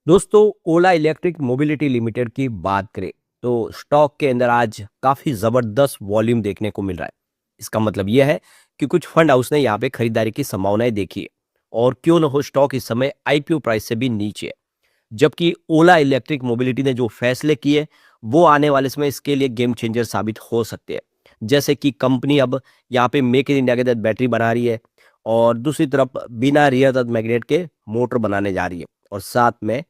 दोस्तों, ओला electric mobility limited की बात करें तो स्टॉक के अंदर आज काफी जबरदस्त वॉल्यूम देखने को मिल रहा है। इसका मतलब यह है कि कुछ फंड हाउस ने यहाँ पे खरीदारी की संभावनाएं देखी है और क्यों न हो स्टॉक इस समय आईपीओ प्राइस से भी नीचे है। जबकि ओला इलेक्ट्रिक मोबिलिटी ने जो फैसले किए वो आने वाले समय इसके लिए गेम चेंजर साबित हो सकते हैं। जैसे कि कंपनी अब यहाँ पे मेक इन इंडिया के तहत बैटरी बना रही है और दूसरी तरफ बिना रियर अर्थ मैग्नेट के मोटर बनाने जा रही है और साथ में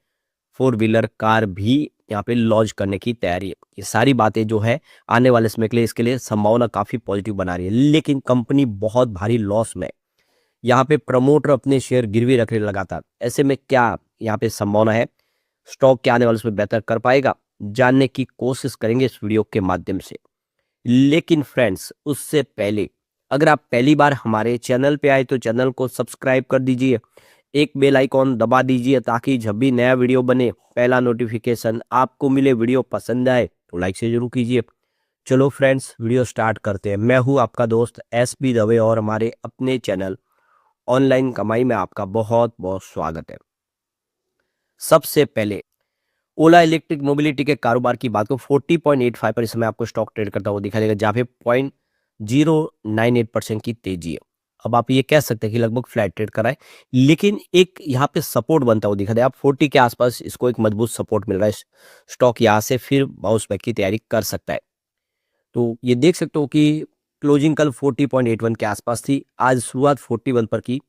फोर व्हीलर कार भी यहाँ पे लॉन्च करने की तैयारी है। ये सारी बातें जो है आने वाले समय के लिए इसके लिए संभावना काफी पॉजिटिव बना रही है, लेकिन कंपनी बहुत भारी लॉस में है। यहाँ पे प्रमोटर अपने शेयर गिरवी रख रहे लगातार। ऐसे में क्या यहाँ पे संभावना है स्टॉक के आने वाले समय बेहतर कर पाएगा, जानने की कोशिश करेंगे इस वीडियो के माध्यम से। लेकिन फ्रेंड्स, उससे पहले अगर आप पहली बार हमारे चैनल पे आए तो चैनल को सब्सक्राइब कर दीजिए, एक बेल आइकॉन दबा दीजिए ताकि जब भी नया वीडियो बने पहला नोटिफिकेशन आपको मिले। वीडियो पसंद आए तो लाइक से जरूर कीजिए। चलो फ्रेंड्स, वीडियो स्टार्ट करते हैं। मैं हूं आपका दोस्त एसबी दवे और हमारे अपने चैनल ऑनलाइन कमाई में आपका बहुत बहुत स्वागत है। सबसे पहले ओला इलेक्ट्रिक मोबिलिटी के कारोबार की बात को 40.85 पर इस समय आपको स्टॉक ट्रेड करता हुआ दिखाई देगा, जहाँ पे 0.098% की तेजी है। अब आप ये कह सकते हैं कि लगभग फ्लैट ट्रेड करा है, लेकिन एक यहाँ पे सपोर्ट बनता हुआ दिखा दे। आप 40 के आसपास इसको एक मजबूत सपोर्ट मिल रहा है। स्टॉक यहाँ से फिर बाउंस बैक की तैयारी कर सकता है। तो ये देख सकते हो कि क्लोजिंग कल 40.81 के आसपास थी, आज शुरुआत 41 पर की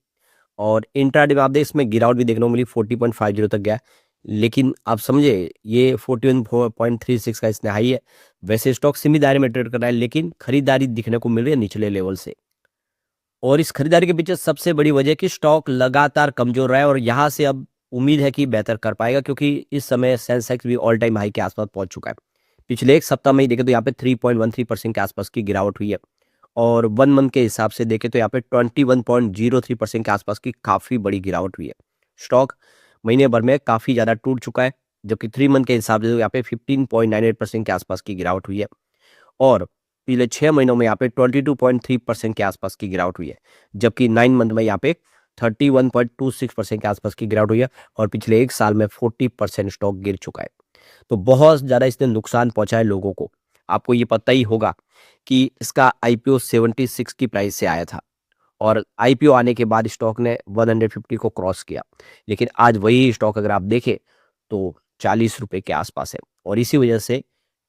और इंट्राडे में आप देख इसमें गिरावट भी देखने को मिली, 40.50 तक गया। लेकिन आप समझे ये 41.36 का इसने हाई है। वैसे स्टॉक सीमित दायरे में ट्रेड कर रहा है, लेकिन खरीदारी दिखने को मिल रही है निचले लेवल से। और इस खरीदारी के पीछे सबसे बड़ी वजह कि स्टॉक लगातार कमजोर रहा है और यहाँ से अब उम्मीद है कि बेहतर कर पाएगा, क्योंकि इस समय सेंसेक्स भी ऑल टाइम हाई के आसपास पहुंच चुका है। पिछले एक सप्ताह में ही देखें तो यहाँ पे 3.13% के आसपास की गिरावट हुई है और 1 मंथ के हिसाब से देखें तो यहाँ पे 21.03% के आसपास की काफी बड़ी गिरावट हुई है। स्टॉक महीने भर में काफी ज्यादा टूट चुका है, जबकि 3 मंथ के हिसाब से तो यहाँ पे 15.98% के आसपास की गिरावट हुई है और पिछले 6 महीनों में यहाँ पे 22.3% के आसपास की गिरावट हुई है, जबकि 9 मंथ में यहाँ पे 31.26% के आसपास की गिरावट हुई है और पिछले एक साल में 40% स्टॉक गिर चुका है। तो बहुत ज्यादा इसने नुकसान पहुंचा है लोगों को। आपको ये पता ही होगा कि इसका आईपीओ 76 की प्राइस से आया था और आईपीओ आने के बाद स्टॉक ने 150 को क्रॉस किया, लेकिन आज वही स्टॉक अगर आप देखें तो 40 रुपए के आसपास है और इसी वजह से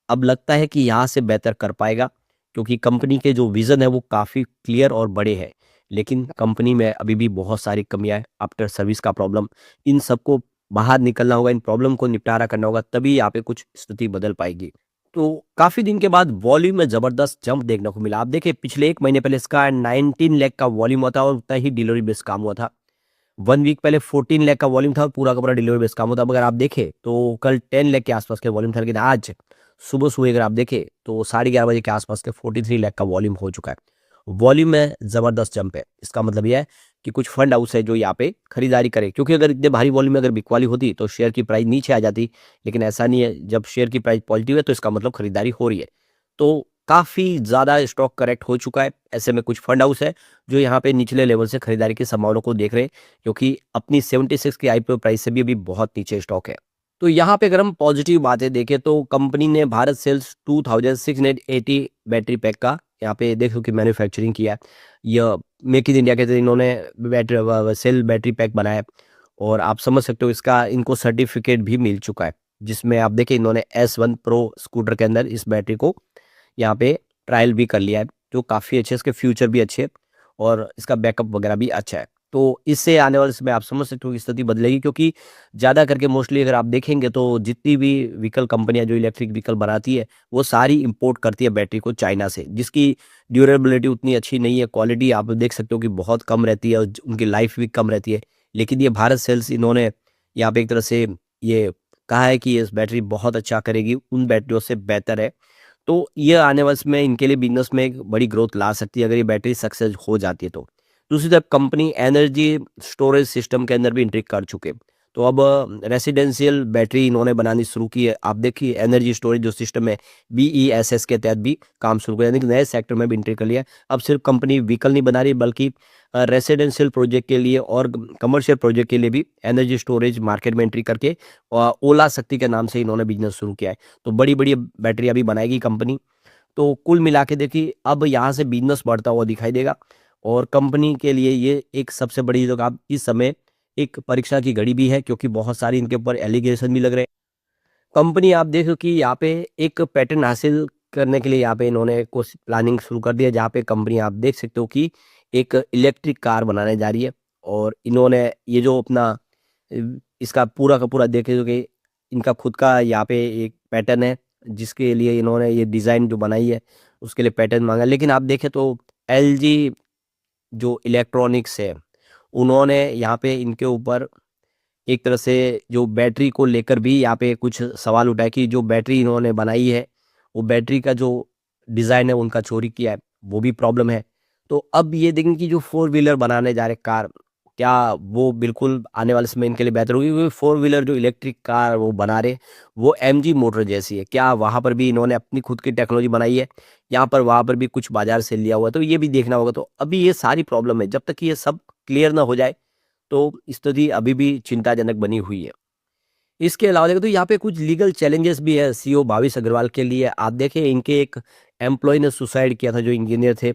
अब लगता है कि यहाँ से बेहतर कर पाएगा, क्योंकि कंपनी के जो विजन है वो काफ़ी क्लियर और बड़े हैं। लेकिन कंपनी में अभी भी बहुत सारी कमियां हैं, आफ्टर सर्विस का प्रॉब्लम, इन सबको बाहर निकलना होगा, इन प्रॉब्लम को निपटारा करना होगा, तभी यहाँ पे कुछ स्थिति बदल पाएगी। तो काफ़ी दिन के बाद वॉल्यूम में ज़बरदस्त जंप देखने को मिला। आप देखिए पिछले एक महीने पहले इसका 19 लाख का वॉल्यूम हुआ था और उतना ही डिलीवरी बेस्ड काम हुआ था। 1 वीक पहले 14 लाख का वॉल्यूम था और पूरा का पूरा डिलीवरी बेस्ड काम होता। अब अगर आप देखें तो कल 10 लाख के आसपास के वॉल्यूम था, लेकिन आज सुबह सुबह अगर आप देखें तो 11:30 बजे के आसपास के 43 लाख का वॉल्यूम हो चुका है। वॉल्यूम में जबरदस्त जंप है। इसका मतलब यह है कि कुछ फंड हाउस है जो यहाँ पे खरीदारी करे, क्योंकि अगर इतने भारी वॉल्यूम में अगर बिकवाली होती तो शेयर की प्राइस नीचे आ जाती, लेकिन ऐसा नहीं है। जब शेयर की प्राइस पॉजिटिव है तो इसका मतलब खरीदारी हो रही है। तो काफी ज्यादा स्टॉक करेक्ट हो चुका है। ऐसे में कुछ फंड हाउस है जो यहाँ पे निचले लेवल से खरीदारी की संभावना को देख रहे हैं, क्योंकि अपनी 76 की आईपीओ प्राइस से भी अभी बहुत नीचे स्टॉक है। तो यहाँ पे अगर हम पॉजिटिव बातें देखें तो कंपनी ने भारत सेल्स 2680 बैटरी पैक का यहाँ पे देखो कि मैन्युफैक्चरिंग किया है। यह मेक इन इंडिया के तहत इन्होंने सेल बैटरी पैक बनाया है और आप समझ सकते हो इसका इनको सर्टिफिकेट भी मिल चुका है, जिसमें आप देखें इन्होंने S1 प्रो स्कूटर के अंदर इस बैटरी को यहाँ पे ट्रायल भी कर लिया है, जो काफ़ी अच्छे, इसके फ्यूचर भी अच्छे और इसका बैकअप वगैरह भी अच्छा है। तो इससे आने वाले समय आप समझ सकते हो कि स्थिति बदलेगी, क्योंकि ज़्यादा करके मोस्टली अगर आप देखेंगे तो जितनी भी व्हीकल कंपनियां जो इलेक्ट्रिक व्हीकल बनाती है वो सारी इंपोर्ट करती है बैटरी को चाइना से, जिसकी ड्यूरेबिलिटी उतनी अच्छी नहीं है, क्वालिटी आप देख सकते हो कि बहुत कम रहती है और उनकी लाइफ भी कम रहती है। लेकिन ये भारत सेल्स इन्होंने यहाँ पे एक तरह से ये कहा है कि इस बैटरी बहुत अच्छा करेगी, उन बैटरियों से बेहतर है। तो ये आने वाले समय इनके लिए बिजनेस में एक बड़ी ग्रोथ ला सकती है अगर ये बैटरी सक्सेस हो जाती है तो। दूसरी तरफ कंपनी एनर्जी स्टोरेज सिस्टम के अंदर भी एंट्री कर चुके हैं। तो अब रेसिडेंशियल बैटरी इन्होंने बनानी शुरू की है। आप देखिए एनर्जी स्टोरेज जो सिस्टम है BESS के तहत भी काम शुरू किया, यानी कि नए सेक्टर में भी एंट्री कर लिया है। अब सिर्फ कंपनी व्हीकल नहीं बना रही बल्कि रेसिडेंशियल प्रोजेक्ट के लिए और कमर्शियल प्रोजेक्ट के लिए भी एनर्जी स्टोरेज मार्केट में एंट्री करके ओला शक्ति के नाम से इन्होंने बिजनेस शुरू किया है। तो बड़ी-बड़ी बैटरी अभी बनाएगी कंपनी। तो कुल मिला के देखिए अब यहाँ से बिज़नेस बढ़ता हुआ दिखाई देगा और कंपनी के लिए ये एक सबसे बड़ी जो आप इस समय एक परीक्षा की घड़ी भी है, क्योंकि बहुत सारी इनके ऊपर एलिगेशन भी लग रहे हैं। कंपनी आप देखो कि यहाँ पे एक पैटर्न हासिल करने के लिए यहाँ पे इन्होंने कुछ प्लानिंग शुरू कर दी है, जहाँ पे कंपनी आप देख सकते हो कि एक इलेक्ट्रिक कार बनाने जा रही है और इन्होंने ये जो अपना इसका पूरा का पूरा देखे जो कि इनका खुद का यहाँ पे एक पैटर्न है, जिसके लिए इन्होंने ये डिज़ाइन जो बनाई है उसके लिए पैटर्न मांगा। लेकिन आप देखें तो LG जो इलेक्ट्रॉनिक्स है, उन्होंने यहाँ पे इनके ऊपर एक तरह से जो बैटरी को लेकर भी यहाँ पे कुछ सवाल उठाए कि जो बैटरी इन्होंने बनाई है, वो बैटरी का जो डिज़ाइन है उनका चोरी किया है, वो भी प्रॉब्लम है। तो अब ये देखें कि जो फोर व्हीलर बनाने जा रहे कार, क्या वो बिल्कुल आने वाले समय इनके लिए बेहतर होगी? क्योंकि फोर व्हीलर जो इलेक्ट्रिक कार वो बना रहे, वो MG मोटर जैसी है। क्या वहाँ पर भी इन्होंने अपनी खुद की टेक्नोलॉजी बनाई है? यहाँ पर वहाँ पर भी कुछ बाजार से लिया हुआ है, तो ये भी देखना होगा। तो अभी ये सारी प्रॉब्लम है, जब तक कि ये सब क्लियर ना हो जाए तो स्थिति अभी भी चिंताजनक बनी हुई है। इसके अलावा देखें तो यहाँ पे कुछ लीगल चैलेंजेस भी है CEO भाविश अग्रवाल के लिए। आप देखें इनके एक एम्प्लॉय ने सुसाइड किया था जो इंजीनियर थे,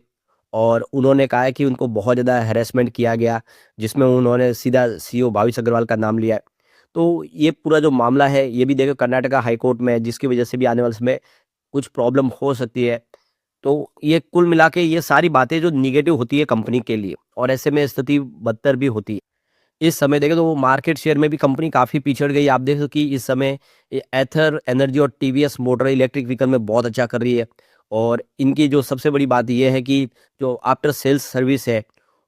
और उन्होंने कहा है कि उनको बहुत ज़्यादा हैरेसमेंट किया गया, जिसमें उन्होंने सीधा CEO भाविश अग्रवाल का नाम लिया है। तो ये पूरा जो मामला है ये भी देखो कर्नाटका हाई कोर्ट में है, जिसकी वजह से भी आने वाले समय कुछ प्रॉब्लम हो सकती है। तो ये कुल मिला के ये सारी बातें जो नेगेटिव होती है कंपनी के लिए, और ऐसे में स्थिति बदतर भी होती है। इस समय देखें तो वो मार्केट शेयर में भी कंपनी काफ़ी पिछड़ गई। आप देखो कि इस समय ये एथर एनर्जी और TVS मोटर इलेक्ट्रिक व्हीकल में बहुत अच्छा कर रही है, और इनकी जो सबसे बड़ी बात ये है कि जो आफ्टर सेल्स सर्विस है,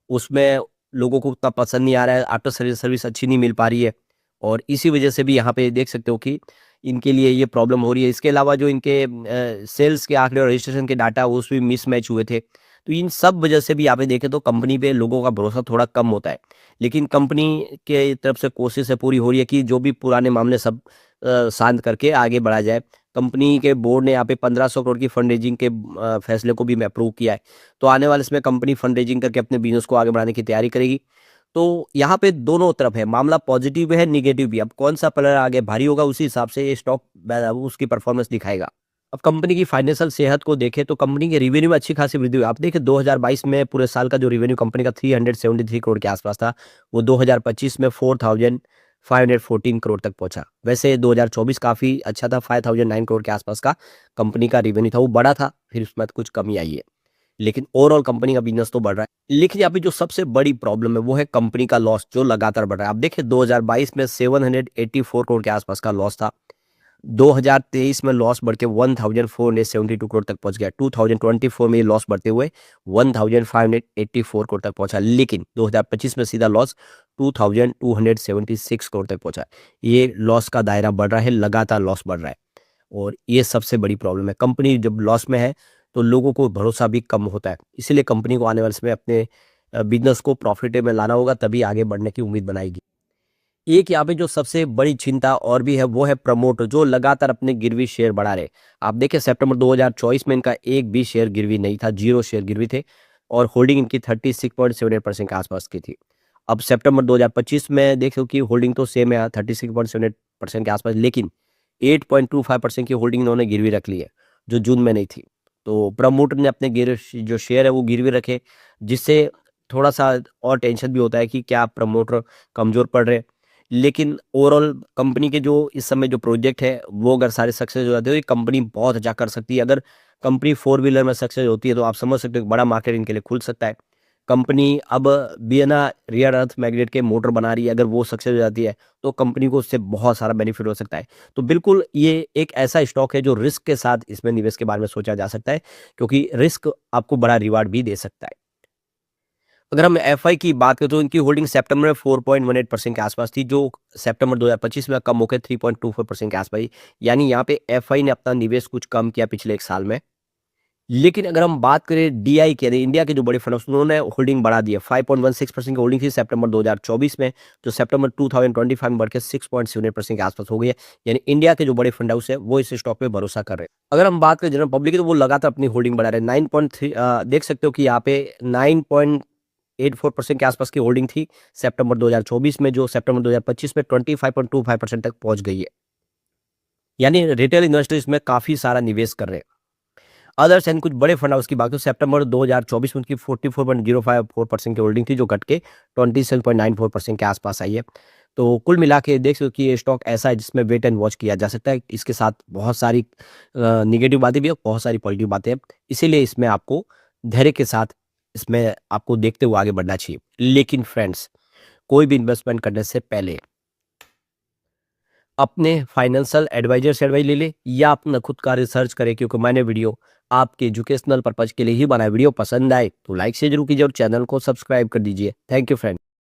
उसमें लोगों को उतना पसंद नहीं आ रहा है, आफ्टर सेल्स सर्विस अच्छी नहीं मिल पा रही है, और इसी वजह से भी यहाँ पे देख सकते हो कि इनके लिए ये प्रॉब्लम हो रही है। इसके अलावा जो इनके सेल्स के आंकड़े और रजिस्ट्रेशन के डाटा उसमें मिसमैच हुए थे। तो इन सब वजह से भी यहाँ पे देखें तो कंपनी पे लोगों का भरोसा थोड़ा कम होता है। लेकिन कंपनी के तरफ से कोशिश है पूरी हो रही है कि जो भी पुराने मामले सब शांत करके आगे बढ़ा जाए। कंपनी के बोर्ड ने यहाँ पे 1500 करोड़ की फंड रेजिंग के फैसले को भी अप्रूव किया है। तो आने वाले समय कंपनी फंड रेजिंग करके अपने बिजनेस को आगे बढ़ाने की तैयारी करेगी। तो यहाँ पे दोनों तरफ है, मामला पॉजिटिव है, नेगेटिव भी। अब कौन सा प्लेयर आगे भारी होगा उसी हिसाब से ये स्टॉक उसकी परफॉर्मेंस दिखाएगा। अब कंपनी की फाइनेंशियल सेहत को देखें तो कंपनी के रिवेन्यू में अच्छी खासी वृद्धि हुई। आप देखिए 2022 में पूरे साल का जो रिवेन्यू कंपनी का 373 करोड़ के आसपास था, वो 2025 में 4514 करोड़ तक पहुंचा। वैसे 2024 काफ़ी अच्छा था, 5009 करोड़ के आसपास का कंपनी का रिवेन्यू था, वो बड़ा था, फिर उसमें कुछ कमी आई है। लेकिन ओवरऑल कंपनी का बिजनेस तो बढ़ रहा है। लेकिन यहाँ पे जो सबसे बड़ी प्रॉब्लम है वो है कंपनी का लॉस, जो लगातार बढ़ रहा है। आप देखिए 2022 में 784 करोड़ के आसपास का लॉस था, 2023 में लॉस बढ़ के 1472 करोड़ तक पहुंच गया, 2024 में ये लॉस बढ़ते हुए 1584 करोड़ तक पहुंचा। लेकिन 2025 में सीधा लॉस 2276 करोड़ तक पहुंचा। ये लॉस का दायरा बढ़ रहा है, लगातार लॉस बढ़ रहा है, और ये सबसे बड़ी प्रॉब्लम है। कंपनी जब लॉस में है तो लोगों को भरोसा भी कम होता है, इसीलिए कंपनी को आने वाले समय अपने बिजनेस को प्रॉफिट में लाना होगा, तभी आगे बढ़ने की उम्मीद बनाएगी। एक यहाँ पे जो सबसे बड़ी चिंता और भी है वो है प्रमोटर, जो लगातार अपने गिरवी शेयर बढ़ा रहे। आप देखिए सितंबर 2024 में इनका एक भी शेयर गिरवी नहीं था, 0 शेयर गिरवी थे, और होल्डिंग इनकी 36.78% के आसपास की थी। अब सितंबर 2025 में देखो कि होल्डिंग तो सेम है 36.78% के आसपास, लेकिन 8.25% की होल्डिंग इन्होंने गिरवी रख ली है, जो जून में नहीं थी। तो प्रमोटर ने अपने जो शेयर है वो गिरवी रखे, जिससे थोड़ा सा और टेंशन भी होता है कि क्या प्रमोटर कमजोर पड़ रहे हैं। लेकिन ओवरऑल कंपनी के जो इस समय जो प्रोजेक्ट है वो अगर सारे सक्सेस हो जाते हो, ये कंपनी बहुत अच्छा कर सकती है। अगर कंपनी फोर व्हीलर में सक्सेस होती है तो आप समझ सकते हो एक बड़ा मार्केट इनके लिए खुल सकता है। कंपनी अब बियना रियर अर्थ मैग्नेट के मोटर बना रही है, अगर वो सक्सेस हो जाती है तो कंपनी को उससे बहुत सारा बेनिफिट हो सकता है। तो बिल्कुल ये एक ऐसा स्टॉक है जो रिस्क के साथ इसमें निवेश के बारे में सोचा जा सकता है, क्योंकि रिस्क आपको बड़ा रिवार्ड भी दे सकता है। अगर हम एफआई की बात करें तो इनकी होल्डिंग सितंबर में 4.18% के आसपास थी, जो सितंबर 2025 में कम होकर 3.24% के आसपास आई। यानी यहाँ पे एफआई ने अपना निवेश कुछ कम किया पिछले एक साल में। लेकिन अगर हम बात करें डीआई की, यानी इंडिया के जो बड़े फंड हाउस, उन्होंने होल्डिंग बढ़ा दी है। 5.16% की होल्डिंग थी सितंबर 2024 में, जो सितंबर 2025 में बढ़ के 6.78% के आसपास हो गई है। यानी इंडिया के जो बड़े फंड हाउस है वो इस स्टॉक पे भरोसा कर रहे हैं। अगर हम बात करें जनरल पब्लिक की, तो वो लगातार अपनी होल्डिंग बढ़ा रहे हैं। 9.3 देख सकते हो कि यहाँ पे 9.84% के आसपास की होल्डिंग थी सितंबर 2024 में, जो सितंबर 2025 में 25.25% तक पहुंच गई है। यानी रिटेल इन्वेस्टर इसमें काफी सारा निवेश कर रहे हैं। अदर्स एंड कुछ बड़े फंड हाउस की बात करें, सितंबर 2024 में उनकी 44.054% की होल्डिंग थी, जो घट के 27.94% के आसपास आई है। तो कुल मिला के देख सकते हो कि ये स्टॉक ऐसा है जिसमें वेट एंड वॉच किया जा सकता है। इसके साथ बहुत सारी निगेटिव बातें भी है, बहुत सारी पॉजिटिव बातें हैं। इसीलिए इसमें आपको धैर्य के साथ इसमें आपको देखते हुए आगे बढ़ना चाहिए। लेकिन फ्रेंड्स, कोई भी इन्वेस्टमेंट करने से पहले अपने फाइनेंशियल एडवाइजर से एडवाइस ले ले या अपना खुद का रिसर्च करें, क्योंकि मैंने वीडियो आपके एजुकेशनल पर्पज के लिए ही बनाया। वीडियो पसंद आए तो लाइक से जरूर कीजिए और चैनल को सब्सक्राइब कर दीजिए। Thank you friend.